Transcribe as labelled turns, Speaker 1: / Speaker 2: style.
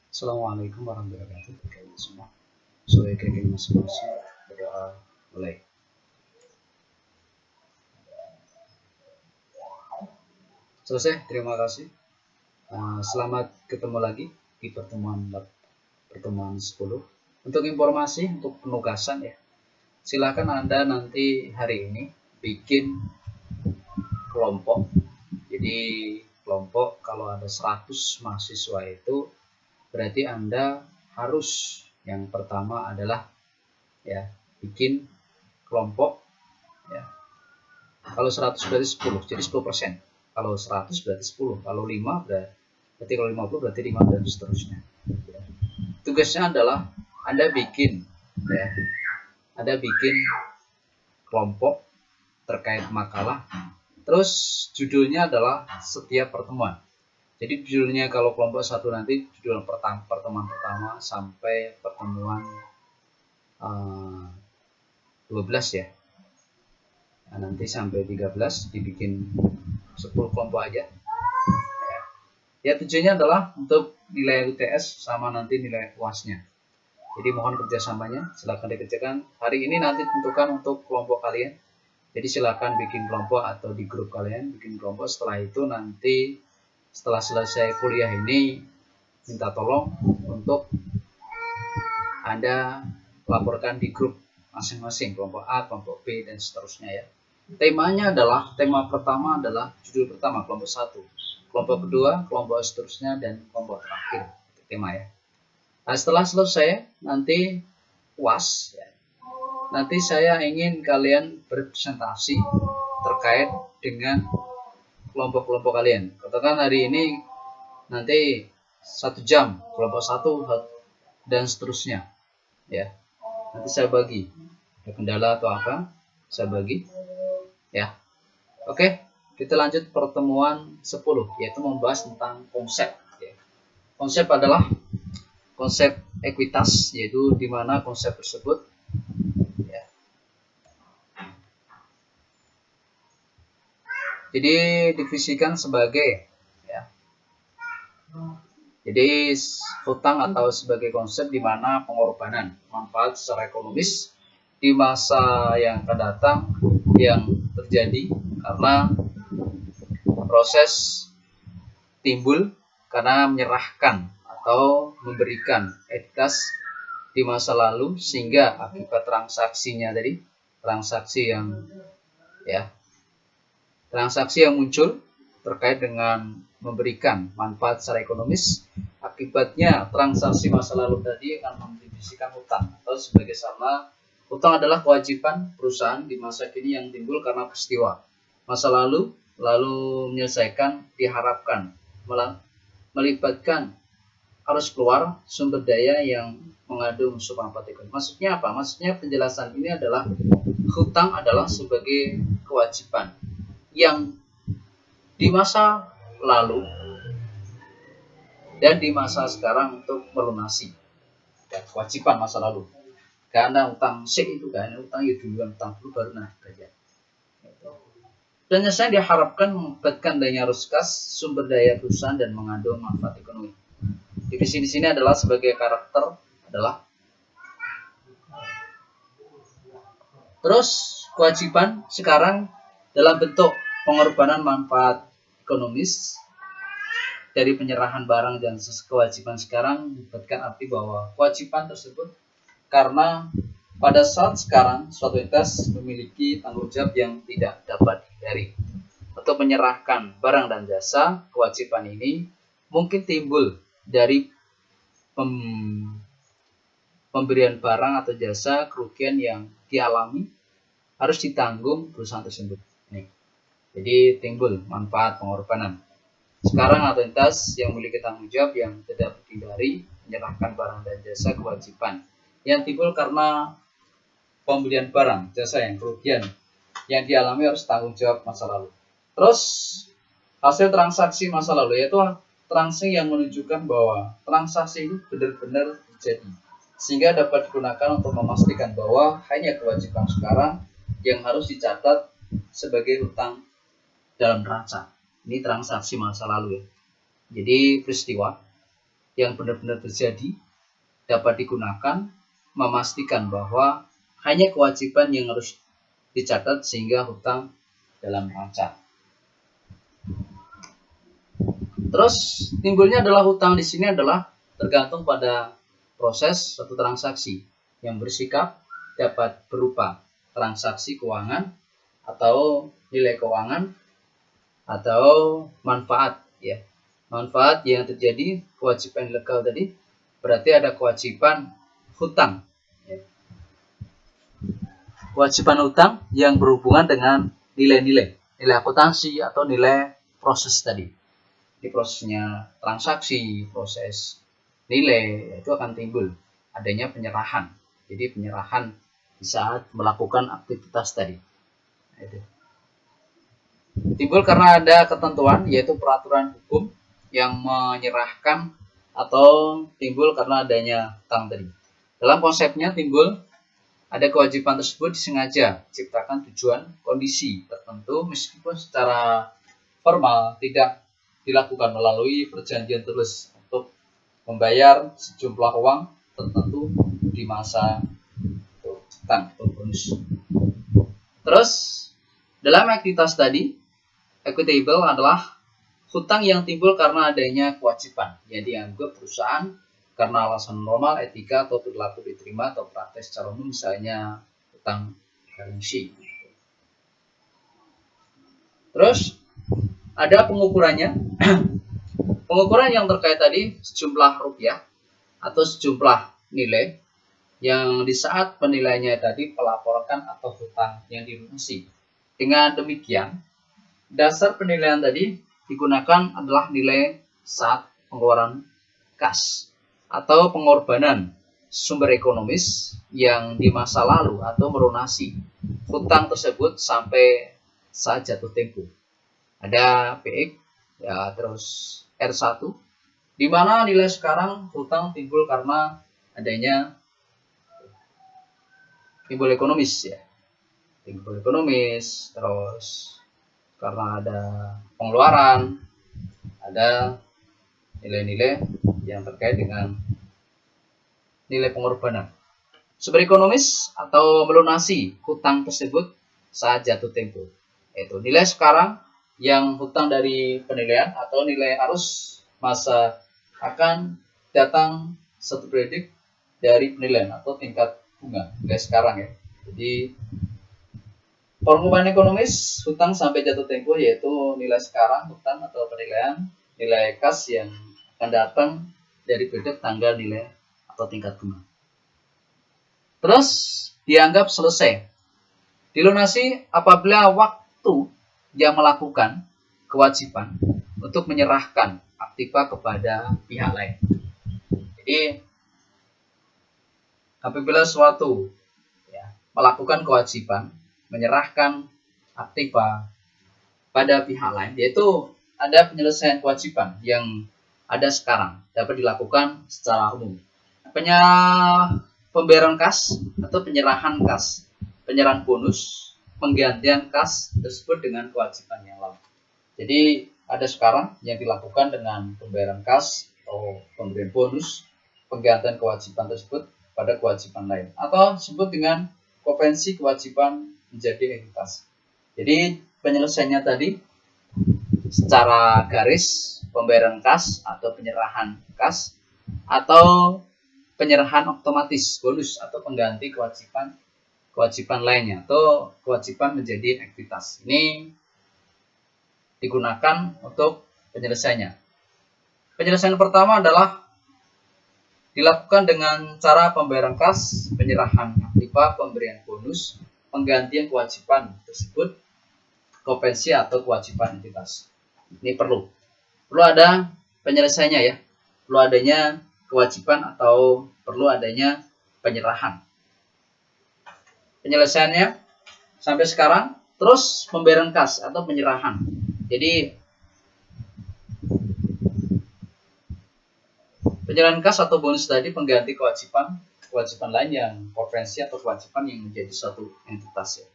Speaker 1: Assalamualaikum warahmatullahi wabarakatuh. Kalian semua. Sesuai kalian masing-masing berdoa mulai. Selesai. Terima kasih. Selamat ketemu lagi di pertemuan 10. Untuk informasi untuk penugasan ya. Silakan Anda nanti hari ini bikin kelompok. Jadi kelompok kalau ada 100 mahasiswa itu berarti Anda harus yang pertama adalah ya bikin kelompok ya. Kalau 100 berarti 10, jadi 10%. Kalau 100 berarti 10, kalau 5 berarti kalau 50 berarti 5 dan seterusnya. Ya. Tugasnya adalah Anda bikin ya. Anda bikin kelompok terkait makalah. Terus judulnya adalah setiap pertemuan. Jadi judulnya kalau kelompok 1 nanti judul pertemuan pertama sampai pertemuan 12 ya. Nah, nanti sampai 13 dibikin 10 kelompok aja. Ya tujuannya adalah untuk nilai UTS sama nanti nilai UASnya. Jadi mohon kerjasamanya, silakan dikerjakan. Hari ini nanti tentukan untuk kelompok kalian. Jadi silakan bikin kelompok atau di grup kalian bikin kelompok. Setelah itu nanti setelah selesai kuliah ini minta tolong untuk Anda laporkan di grup masing-masing, kelompok A, kelompok B dan seterusnya ya. Temanya adalah, tema pertama adalah judul pertama kelompok 1, kelompok kedua, kelompok seterusnya dan kelompok terakhir. Itu tema ya. Nah, setelah selesai nanti UAS ya. Nanti saya ingin kalian berpresentasi terkait dengan kelompok-kelompok kalian. Katakan hari ini nanti 1 jam kelompok 1 dan seterusnya ya. Nanti saya bagi. Ada kendala atau apa? Saya bagi ya. Oke, kita lanjut pertemuan 10 yaitu membahas tentang konsep ya. Konsep adalah konsep ekuitas, yaitu di mana konsep tersebut ya. Jadi divisikan sebagai ya. Jadi hutang atau sebagai konsep di mana pengorbanan manfaat secara ekonomis di masa yang akan datang yang terjadi karena proses timbul karena menyerahkan atau memberikan ekuitas di masa lalu sehingga akibat transaksinya tadi transaksi yang muncul terkait dengan memberikan manfaat secara ekonomis, akibatnya transaksi masa lalu tadi akan mendefinisikan hutang atau sebagai sama hutang adalah kewajiban perusahaan di masa kini yang timbul karena peristiwa masa lalu menyelesaikan diharapkan melibatkan harus keluar sumber daya yang mengandung unsur manfaat ekonomi. Maksudnya apa? Maksudnya penjelasan ini adalah hutang adalah sebagai kewajiban yang di masa lalu dan di masa sekarang untuk melunasi ya, kewajiban masa lalu. Karena utang sik itu kan utang ya duluan, utang dulu baru nah kerja. Dan saya diharapkan melibatkan daya arus kas, sumber daya perusahaan dan mengandung manfaat ekonomi. Divisi di sini adalah sebagai karakter adalah terus kewajiban sekarang dalam bentuk pengorbanan manfaat ekonomis dari penyerahan barang dan kewajiban sekarang melibatkan arti bahwa kewajiban tersebut karena pada saat sekarang suatu entitas memiliki tanggung jawab yang tidak dapat dihindari untuk menyerahkan barang dan jasa. Kewajiban ini mungkin timbul dari pemberian barang atau jasa kerugian yang dialami harus ditanggung perusahaan tersebut. Nih. Jadi timbul manfaat pengorbanan. Sekarang atau entitas yang memiliki tanggung jawab yang tidak dihindari menyerahkan barang dan jasa kewajiban yang timbul karena pembelian barang jasa yang kerugian yang dialami harus tanggung jawab masa lalu. Terus hasil transaksi masa lalu yaitu transaksi yang menunjukkan bahwa transaksi itu benar-benar terjadi sehingga dapat digunakan untuk memastikan bahwa hanya kewajiban sekarang yang harus dicatat sebagai hutang dalam neraca. Ini transaksi masa lalu ya. Jadi peristiwa yang benar-benar terjadi dapat digunakan memastikan bahwa hanya kewajiban yang harus dicatat sehingga hutang dalam rancang. Terus timbulnya adalah hutang di sini adalah tergantung pada proses suatu transaksi yang bersikap dapat berupa transaksi keuangan atau nilai keuangan atau manfaat ya. Manfaat yang terjadi kewajiban legal tadi berarti ada kewajiban hutang ya. Kewajiban hutang yang berhubungan dengan nilai-nilai, nilai akuntansi atau nilai proses tadi. Di prosesnya transaksi, proses nilai itu akan timbul adanya penyerahan. Jadi penyerahan di saat melakukan aktivitas tadi. Timbul karena ada ketentuan yaitu peraturan hukum yang menyerahkan atau timbul karena adanya hutang tadi. Dalam konsepnya timbul ada kewajiban tersebut disengaja diciptakan tujuan kondisi tertentu meskipun secara formal tidak dilakukan melalui perjanjian tulis untuk membayar sejumlah uang tertentu di masa hutang atau bonus. Terus dalam aktivitas tadi, equitable adalah hutang yang timbul karena adanya kewajiban yang dianggap perusahaan karena alasan normal, etika atau perilaku diterima atau praktek secara umum, misalnya hutang currency. Terus ada pengukurannya. Pengukuran yang terkait tadi sejumlah rupiah atau sejumlah nilai yang di saat penilaiannya tadi melaporkan atau hutang yang dilunasi. Dengan demikian, dasar penilaian tadi digunakan adalah nilai saat pengeluaran kas atau pengorbanan sumber ekonomis yang di masa lalu atau melunasi hutang tersebut sampai saat jatuh tempo. Ada PX ya, terus R1 di mana nilai sekarang hutang timbul karena adanya timbul ekonomis ya. Timbul ekonomis, terus karena ada pengeluaran, ada nilai-nilai yang terkait dengan nilai pengorbanan. Sumber ekonomis atau melunasi hutang tersebut saat jatuh tempo. Yaitu nilai sekarang yang hutang dari penilaian atau nilai arus masa akan datang satu predik dari penilaian atau tingkat bunga nilai sekarang ya. Jadi perubahan ekonomis hutang sampai jatuh tempo yaitu nilai sekarang hutang atau penilaian nilai kas yang akan datang dari predik tanggal nilai atau tingkat bunga. Terus dianggap selesai. Dilunasi apabila waktu yang melakukan kewajiban untuk menyerahkan aktiva kepada pihak lain. Jadi apabila suatu ya, melakukan kewajiban menyerahkan aktiva pada pihak lain, yaitu ada penyelesaian kewajiban yang ada sekarang dapat dilakukan secara umum. Pembayaran kas atau penyerahan kas, penyerahan bonus, penggantian kas tersebut dengan kewajiban yang lalu. Jadi ada sekarang yang dilakukan dengan pembayaran kas atau pemberian bonus, penggantian kewajiban tersebut pada kewajiban lain atau disebut dengan konvensi kewajiban menjadi entitas. Jadi penyelesaiannya tadi secara garis pembayaran kas atau penyerahan kas atau penyerahan otomatis bonus atau pengganti kewajiban lainnya atau kewajiban menjadi ekuitas. Ini digunakan untuk penyelesaiannya. Penyelesaian pertama adalah dilakukan dengan cara pembayaran kas, penyerahan aktiva, pemberian bonus, penggantian kewajiban tersebut, konvensi atau kewajiban entitas. Ini perlu ada penyelesaiannya ya, perlu adanya kewajiban atau perlu adanya penyerahan. Penyelesaiannya sampai sekarang terus pembayaran kas atau penyerahan. Jadi penyerahan kas atau bonus tadi pengganti kewajiban lain yang konvensi atau kewajiban yang menjadi suatu entitas ya.